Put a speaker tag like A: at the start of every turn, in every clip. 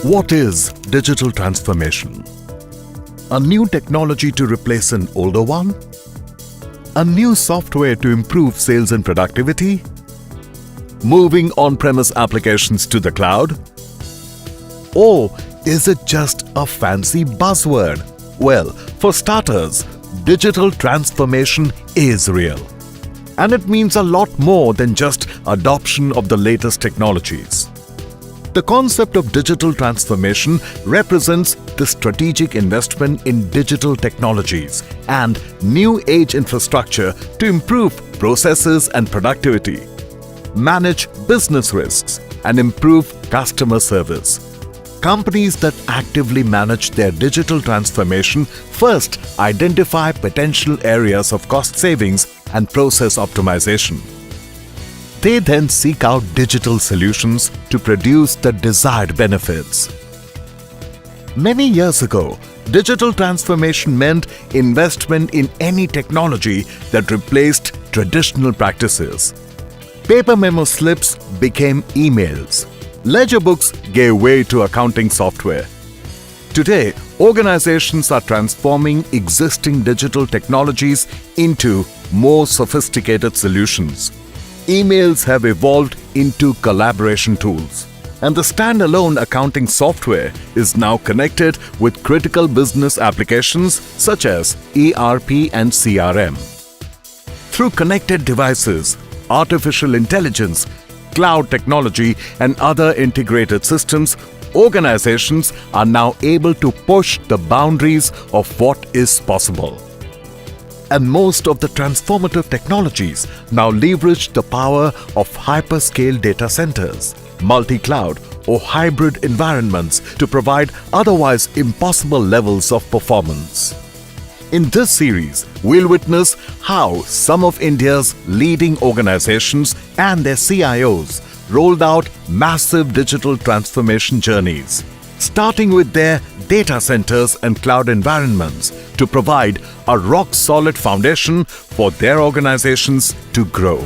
A: What is digital transformation? A new technology to replace an older one? A new software to improve sales and productivity? Moving on-premise applications to the cloud? Or is it just a fancy buzzword? Well, for starters, digital transformation is real. And it means a lot more than just adoption of the latest technologies. The concept of digital transformation represents the strategic investment in digital technologies and new age infrastructure to improve processes and productivity, manage business risks, and improve customer service. Companies that actively manage their digital transformation first identify potential areas of cost savings and process optimization. They then seek out digital solutions to produce the desired benefits. Many years ago, digital transformation meant investment in any technology that replaced traditional practices. Paper memo slips became emails. Ledger books gave way to accounting software. Today, organizations are transforming existing digital technologies into more sophisticated solutions. Emails have evolved into collaboration tools, and the standalone accounting software is now connected with critical business applications such as ERP and CRM. Through connected devices, artificial intelligence, cloud technology, and other integrated systems, organizations are now able to push the boundaries of what is possible. And most of the transformative technologies now leverage the power of hyperscale data centers, multi-cloud or hybrid environments to provide otherwise impossible levels of performance. In this series, we'll witness how some of India's leading organizations and their CIOs rolled out massive digital transformation journeys, starting with their data centers and cloud environments to provide a rock-solid foundation for their organizations to grow.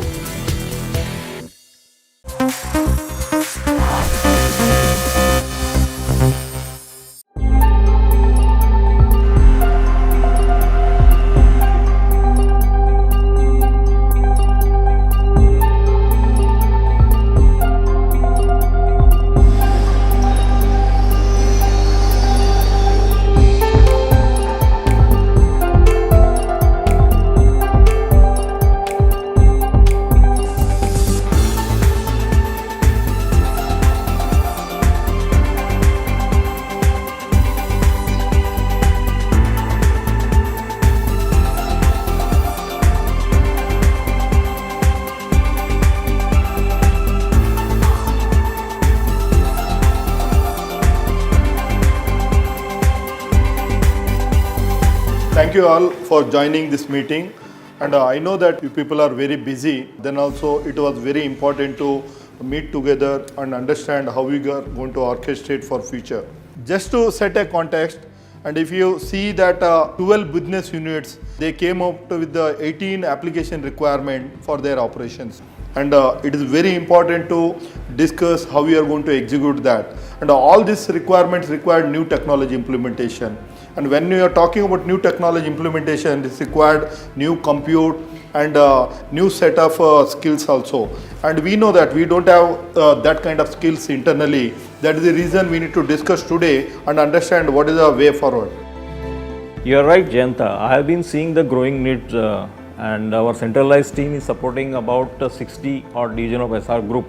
B: Thank you all for joining this meeting, and I know that you people are very busy. Then also it was very important to meet together and understand how we are going to orchestrate for future. Just to set a context, and if you see that 12 business units, they came up with the 18 application requirement for their operations. And it is very important to discuss how we are going to execute that. And all these requirements require new technology implementation. And when you are talking about new technology implementation, it's required new compute and new set of skills also. And we know that we don't have that kind of skills internally. That is the reason we need to discuss today and understand what is the way forward.
C: You are right, Jayanta. I have been seeing the growing needs and our centralized team is supporting about 60 odd division of SR group.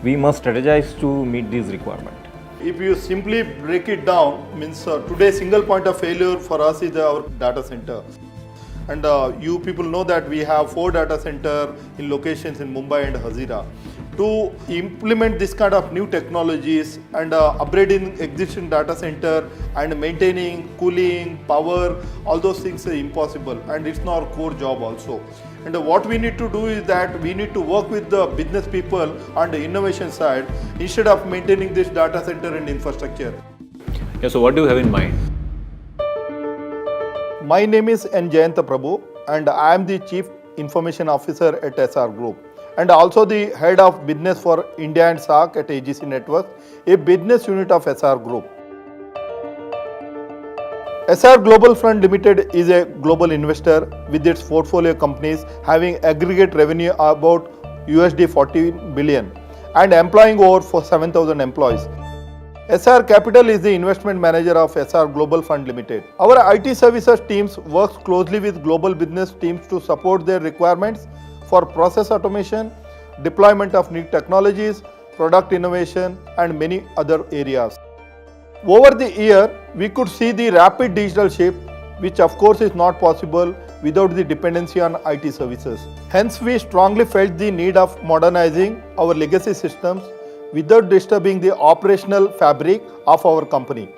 C: We must strategize to meet these requirements.
B: If you simply break it down, means today single point of failure for us is our data center. And you people know that we have 4 data center in locations in Mumbai and Hazira. To implement this kind of new technologies and upgrading existing data center and maintaining cooling, power, all those things are impossible, and it's not our core job also. And what we need to do is that we need to work with the business people on the innovation side instead of maintaining this data center and infrastructure.
C: Yeah, so what do you have in mind?
B: My name is N. Jayanta Prabhu, and I am the Chief Information Officer at SR Group. and also the head of business for India and SAARC at AGC Networks, a business unit of SR Group. SR Global Fund Limited is a global investor with its portfolio companies having aggregate revenue about USD 14 billion and employing over 7,000 employees. SR Capital is the investment manager of SR Global Fund Limited. Our IT services teams works closely with global business teams to support their requirements for process automation, deployment of new technologies, product innovation, and many other areas. Over the year, we could see the rapid digital shift, which of course is not possible without the dependency on IT services. Hence, we strongly felt the need of modernizing our legacy systems without disturbing the operational fabric of our company.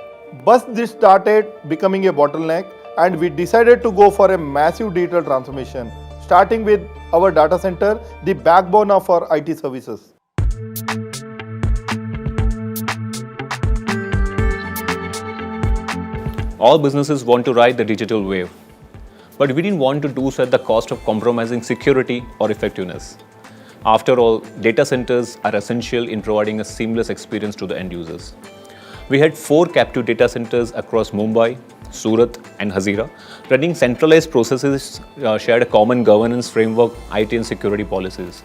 B: But this started becoming a bottleneck, and we decided to go for a massive digital transformation, starting with our data center, the backbone of our IT services.
D: All businesses want to ride the digital wave, but we didn't want to do so at the cost of compromising security or effectiveness. After all, data centers are essential in providing a seamless experience to the end users. We had 4 captive data centers across Mumbai, Surat and Hazira, running centralized processes, shared a common governance framework, IT and security policies.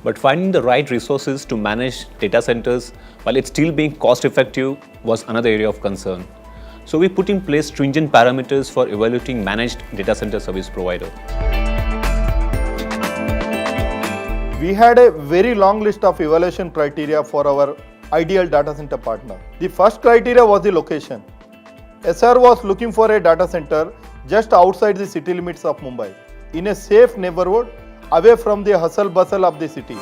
D: But finding the right resources to manage data centers while it's still being cost effective was another area of concern. So we put in place stringent parameters for evaluating managed data center service provider.
B: We had a very long list of evaluation criteria for our ideal data center partner. The first criteria was the location. SR was looking for a data center just outside the city limits of Mumbai, in a safe neighborhood away from the hustle bustle of the city.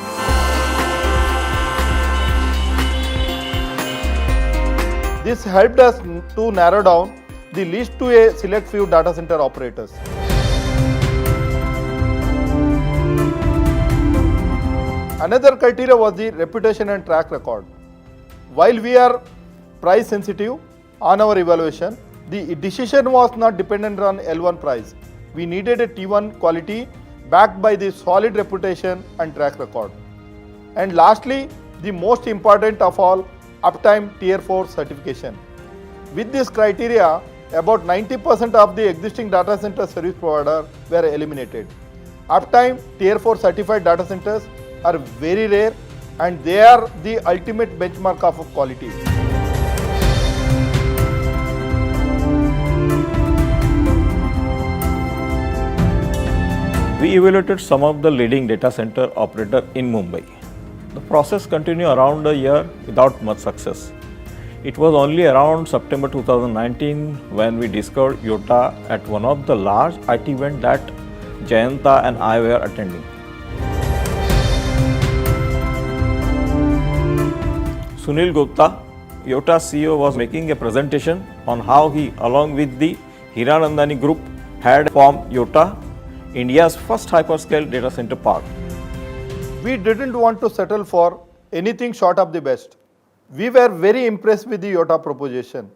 B: This helped us to narrow down the list to a select few data center operators. Another criteria was the reputation and track record. While we are price sensitive on our evaluation, the decision was not dependent on L1 price. We needed a T1 quality backed by the solid reputation and track record. And lastly, the most important of all, uptime Tier 4 certification. With this criteria, about 90% of the existing data center service providers were eliminated. Uptime Tier 4 certified data centers are very rare, and they are the ultimate benchmark of quality.
C: We evaluated some of the leading data center operators in Mumbai. The process continued around a year without much success. It was only around September 2019 when we discovered Yotta at one of the large IT events that Jayanta and I were attending. Sunil Gupta, Yotta CEO, was making a presentation on how he, along with the Hiranandani Group, had formed Yotta, India's first hyperscale data center park.
B: We didn't want to settle for anything short of the best. We were very impressed with the Yotta proposition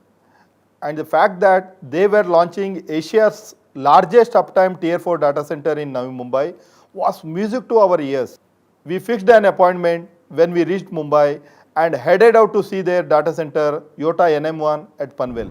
B: and the fact that they were launching Asia's largest uptime Tier 4 data center in Navi Mumbai was music to our ears. We fixed an appointment when we reached Mumbai and headed out to see their data center, Yotta NM1 at Panvel.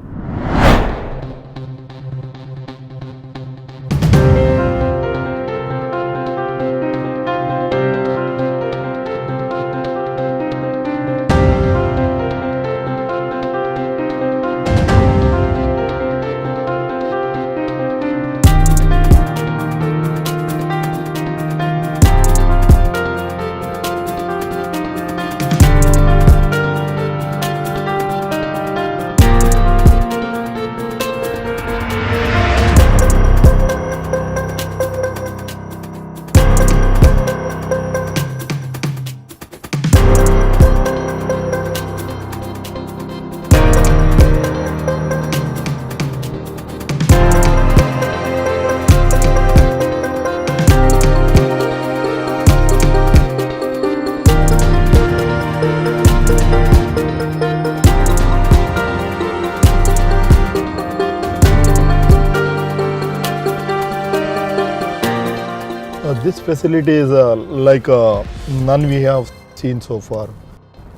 B: This facility is like none we have seen so far.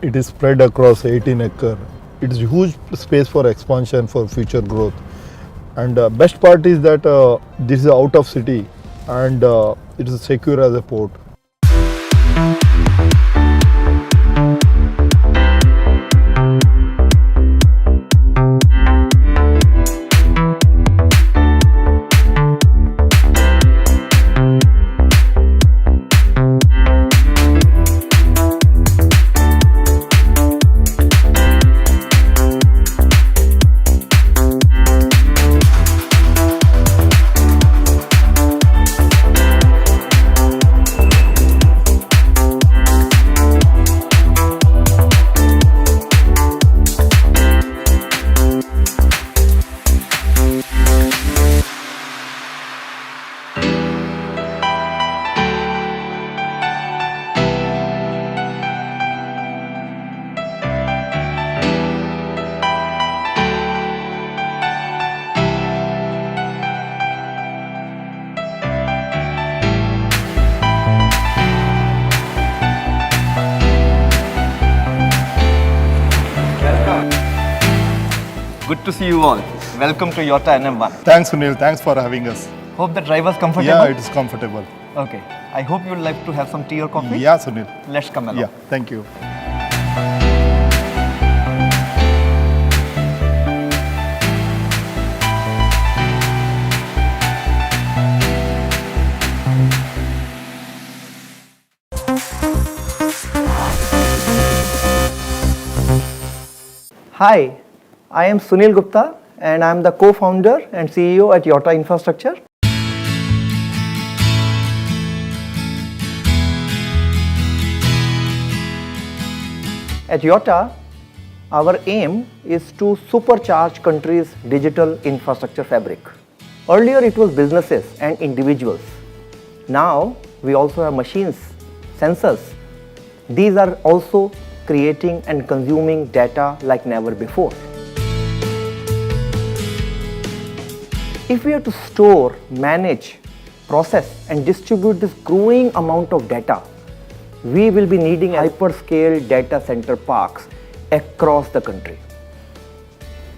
B: It is spread across 18 acre. It is huge space for expansion for future growth. And best part is that this is out of city and it is secure as a port.
E: Good to see you all. Welcome to Yotta NM1.
B: Thanks Sunil, thanks for having us.
E: Hope the drive was comfortable.
B: Yeah, it is comfortable.
E: Okay. I hope you would like to have some tea or coffee.
B: Yeah, Sunil.
E: Let's come along.
B: Yeah, thank you.
E: Hi, I am Sunil Gupta and I am the co-founder and CEO at Yotta Infrastructure. At Yotta, our aim is to supercharge country's digital infrastructure fabric. Earlier it was businesses and individuals. Now we also have machines, sensors. These are also creating and consuming data like never before. If we have to store, manage, process and distribute this growing amount of data, we will be needing hyperscale data center parks across the country.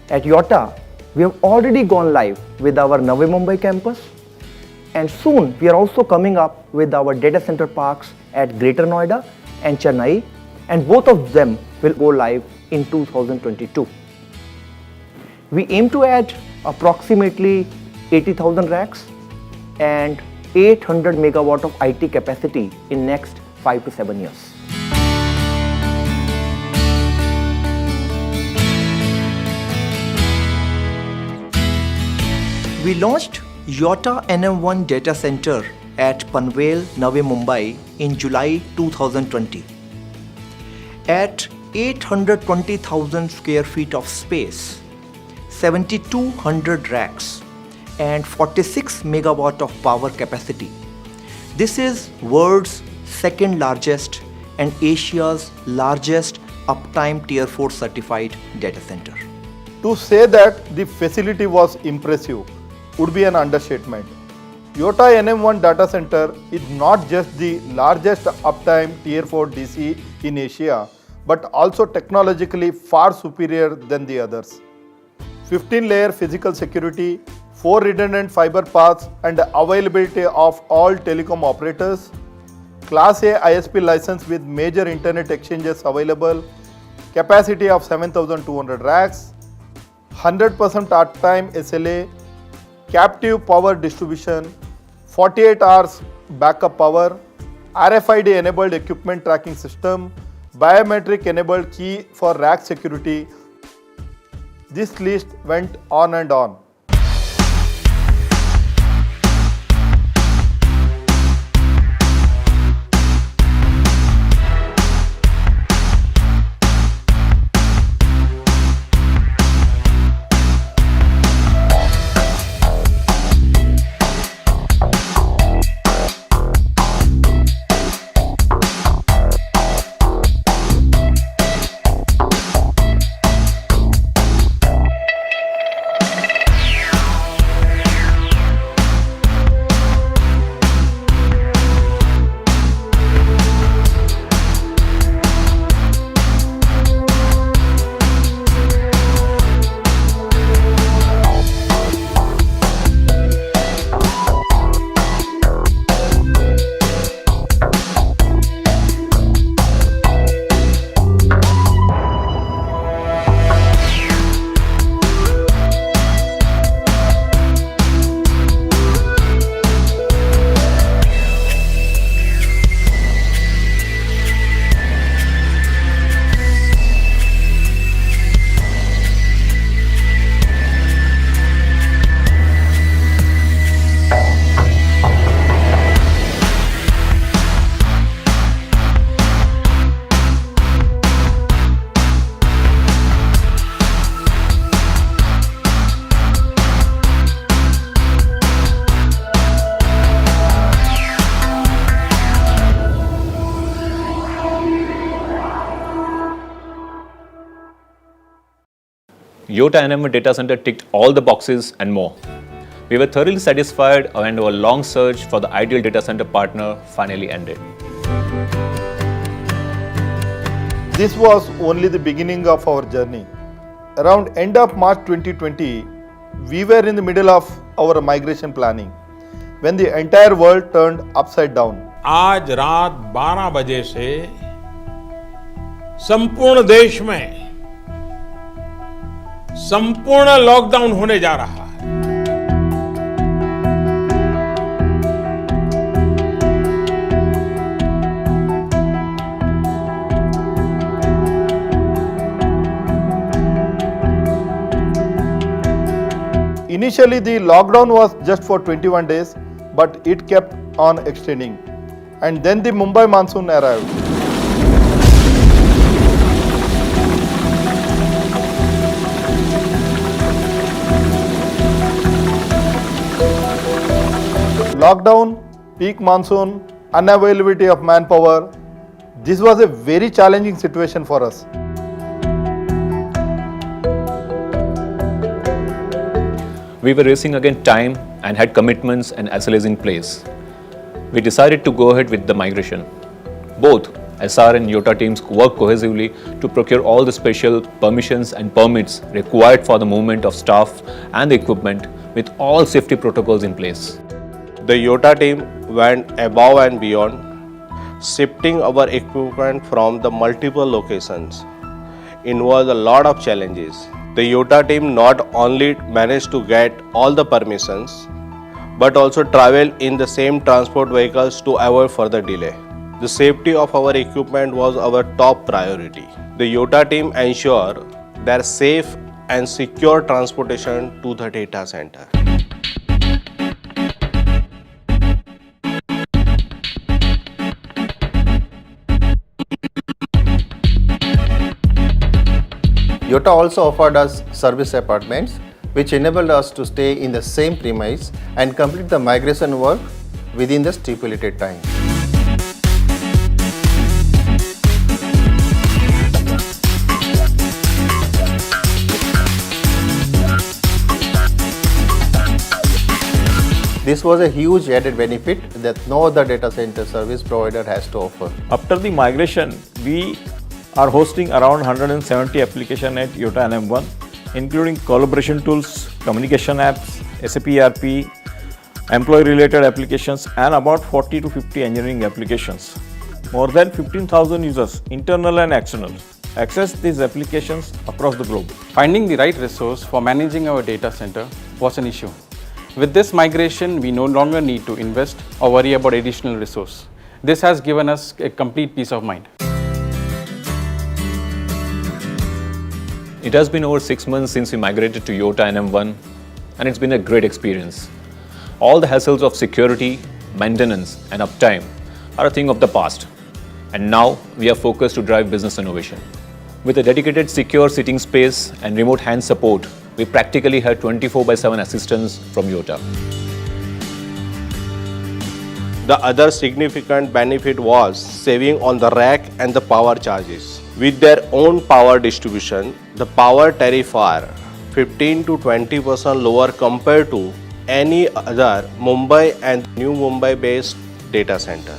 E: At Yotta, we have already gone live with our Navi Mumbai campus, and soon we are also coming up with our data center parks at Greater Noida and Chennai, and both of them will go live in 2022. We aim to add approximately 80,000 racks and 800 megawatt of IT capacity in next 5 to 7 years. We launched Yotta NM1 data center at Panvel, Navi Mumbai in July 2020. At 820,000 square feet of space, 7,200 racks and 46 megawatt of power capacity. This is world's second largest and Asia's largest uptime Tier 4 certified data center.
B: To say that the facility was impressive would be an understatement. Yotta NM1 data center is not just the largest uptime Tier 4 DC in Asia, but also technologically far superior than the others. 15-layer physical security, 4 redundant fiber paths and availability of all telecom operators, Class A ISP license with major internet exchanges available, capacity of 7,200 racks, 100% uptime SLA, captive power distribution, 48 hours backup power, RFID enabled equipment tracking system, biometric enabled key for rack security. This list went on and on.
D: Yotta NM1 data center ticked all the boxes and more. We were thoroughly satisfied and our long search for the ideal data center partner finally ended.
B: This was only the beginning of our journey. Around end of March 2020, we were in the middle of our migration planning when the entire world turned upside down.
F: आज रात 12 बजे से संपूर्ण देश में संपूर्ण lockdown होने जा रहा है।
B: Initially, the lockdown was just for 21 days, but it kept on extending. And then the Mumbai monsoon arrived. Lockdown, peak monsoon, unavailability of manpower. This was a very challenging situation for us.
D: We were racing against time and had commitments and SLAs in place. We decided to go ahead with the migration. Both SR and Yotta teams worked cohesively to procure all the special permissions and permits required for the movement of staff and the equipment with all safety protocols in place.
G: The Yotta team went above and beyond, shifting our equipment from the multiple locations. Involved a lot of challenges. The Yotta team not only managed to get all the permissions, but also travel in the same transport vehicles to avoid further delay. The safety of our equipment was our top priority. The Yotta team ensured their safe and secure transportation to the data center.
H: Yotta also offered us service apartments, which enabled us to stay in the same premise and complete the migration work within the stipulated time. This was a huge added benefit that no other data center service provider has to offer.
C: After the migration, we are hosting around 170 applications at Yotta NM1, including collaboration tools, communication apps, SAP ERP, employee-related applications, and about 40 to 50 engineering applications. More than 15,000 users, internal and external, access these applications across the globe.
I: Finding the right resource for managing our data center was an issue. With this migration, we no longer need to invest or worry about additional resource. This has given us a complete peace of mind.
D: It has been over 6 months since we migrated to Yotta NM1, and it's been a great experience. All the hassles of security, maintenance, and uptime are a thing of the past. And now we are focused to drive business innovation. With a dedicated secure sitting space and remote hand support, we practically had 24/7 assistance from Yotta.
G: The other significant benefit was saving on the rack and the power charges. With their own power distribution, the power tariff are 15 to 20% lower compared to any other Mumbai and New Mumbai based data center.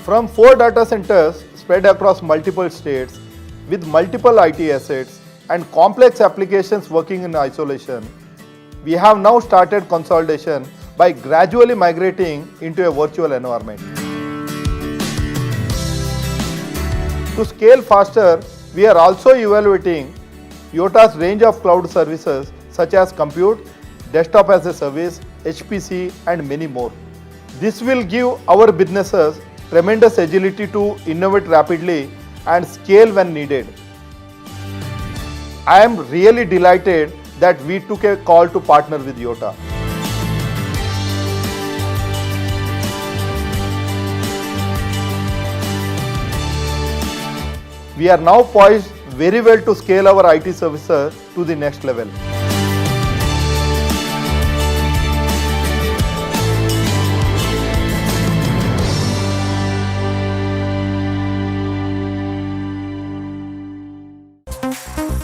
B: From 4 data centers spread across multiple states with multiple IT assets and complex applications working in isolation, we have now started consolidation by gradually migrating into a virtual environment. To scale faster, we are also evaluating Yotta's range of cloud services such as compute, desktop as a service, HPC, and many more. This will give our businesses tremendous agility to innovate rapidly and scale when needed. I am really delighted that we took a call to partner with Yotta. We are now poised very well to scale our IT services to the next level.
A: Limited.